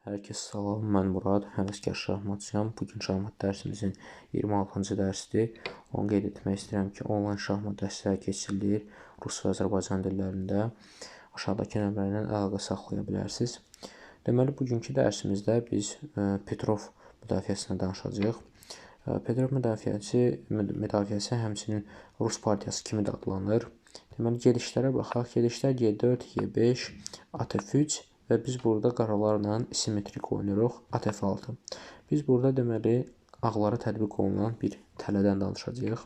Hər kəs salam, mən Murad, həvəskar şahmatçıyam. Bugün şahmat dərsimizin 26-cı dərsidir. Onu qeyd etmək istəyirəm ki, onlayn şahmat dərsləri keçirilir rus və Azərbaycan dillərində. Aşağıdakı nömrələrlə əlaqə saxlaya bilərsiniz. Deməli, bugünkü dərsimizdə biz Petrov müdafiəsindən danışacağıq. Petrov müdafiəsi həmçinin Rus partiyası kimi də adlanır. Deməli, gedişlərə baxaq. Gedişlər G4, G5, ATF3 və biz burada qaralarla simetrik oynayırıq, ATF6. Biz burada deməli, ağlara tətbiq olunan bir tələdən danışacağıq.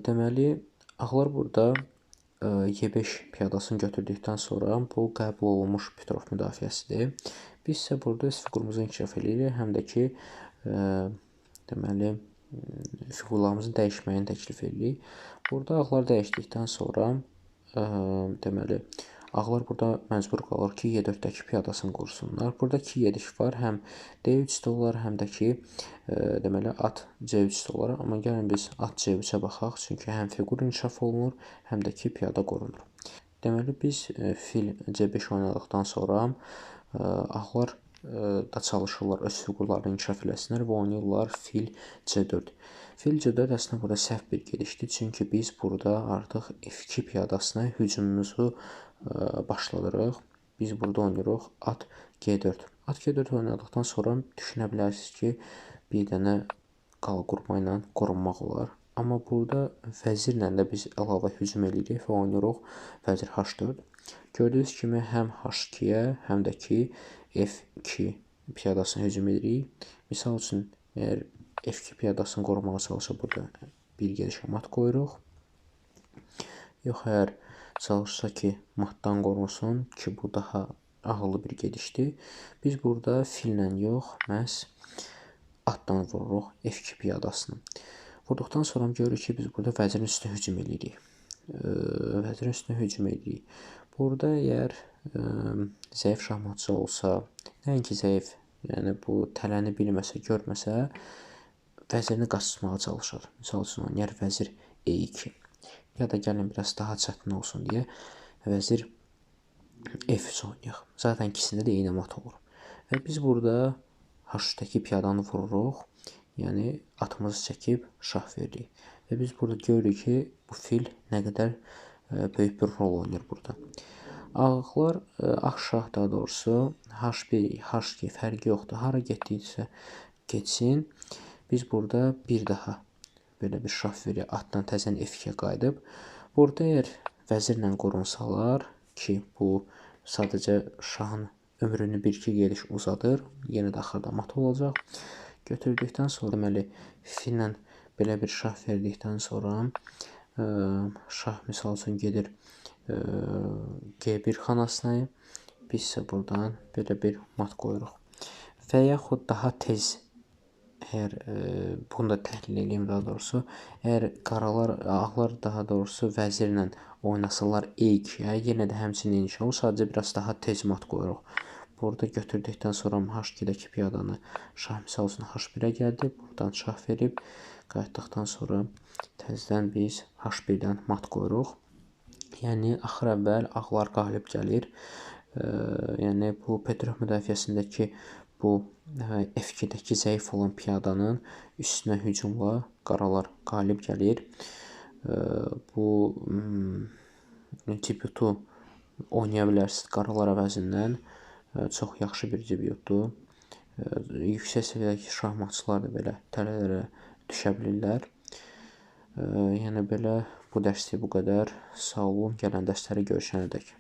Deməli, ağlar burada Y5 piyadasını götürdükdən sonra bu qəbul olunmuş Petrov müdafiəsidir. Biz isə burada öz fiqurumuzu inkişaf edirik, həm də ki, deməli, fiqurlarımızın dəyişməyini təklif edirik. Burada ağlar dəyişdikdən sonra, deməli, ağlar burada məcbur qalır ki, Y4-dəki piyadasını qursunlar. Burada iki gediş var, həm D3-də olar, həm də ki, deməli, at C3-də olar. Amma gəlin biz at C3-ə baxaq, çünki həm fiqur inkişaf olunur, həm də ki, piyada qorunur. Deməli, biz fil C5 oynadıqdan sonra ağlar da çalışırlar, öz fiqurlarını inkişaf eləsinlər və oynayırlar fil C4. Fil C4 əslində burada səhv bir gedişdir, çünki biz burada artıq F2 piyadasına hücumumuzu başladırıq. Biz burada oynayırıq at G4. At G4 oynadıqdan sonra düşünə bilərsiniz ki, bir dənə qala qurma ilə qorunmaq olar. Amma burada vəzirlə də biz əlavə hücum edirik və oynayırıq vəzir H4. Gördüyünüz kimi həm H2-yə, həm də ki F2 piyadasına hücum edirik. Misal üçün, əgər F2 piyadasını qorumağa çalışsa burada bir gedişə mat qoyuruq. Yox, əgər çalışsa ki, matdan qorunsun ki, bu daha ağıllı bir gedişdir. Biz burada fillə yox, məhz atdan vururuq F2 piyadasını. Vurduqdan sonra görürük ki, biz burada vəzirin üstünə hücum edirik. Vəzirin üstünə hücum edirik. Burada əgər zəif şahmatçı olsa, nəinki zəif, yəni bu tələni bilməsə, görməsə, vəzirini qaçırmağa çalışır. Misal üçün, oynayar vəzir E2. Ya da gəlin biraz daha çətin olsun deyə vəzir F3 oynayaq. Zaten ikisində də eyni mat olur. Və biz burada H3-dəki piyadanı vururuq. Yəni atımızı çəkib şah veririk. Və biz burada görürük ki, bu fil nə qədər böyük bir rol oynayır burada. Ağlar, ağ şah daha doğrusu H1, H2 fərqi yoxdur. Hara getdiysə getsin. Biz burada bir daha belə bir şah veririk. Atdan təzən F2-yə qayıdıb. Burada əgər vəzirlə qorunsalar ki, bu sadəcə şahın ömrünü bir-iki gediş uzadır. Yenə də axırda mat olacaq. Götürdükdən sonra deməli fillə belə bir şah verdikdən sonra şah misal üçün gedir G1 xanasına. Biz isə buradan belə bir mat qoyuruq. Və yaxud daha tez, əgər bunu da təhlil edeyim daha doğrusu, əgər ağlar daha doğrusu vəzirlə oynasalar E2-yə, yenə də həmçinin eyni şey olur, sadəcə biraz daha tez mat qoyuruq. Burada götürdükdən sonra H2-dəki piyadanı şah misal üçün H1-ə gəldi, buradan şah verib, qayıtdıqdan sonra təzədən biz H1-dən mat qoyuruq. Yəni, axır əvvəl ağlar qalib gəlir. Yəni, bu Petrov müdafiəsindəki bu F2-dəki zəif olan piyadanın üstünə hücumla qaralar qalib gəlir. Bu debyutu oynaya bilərsiniz qaralar əvəzindən. Çox yaxşı bir debyutdur. Yüksək səviyyədəki şahmatçılar da belə tələlərə düşə bilirlər. Yəni, belə bu dərslik bu qədər. Sağ olun, gələn dərslərə görüşənədək.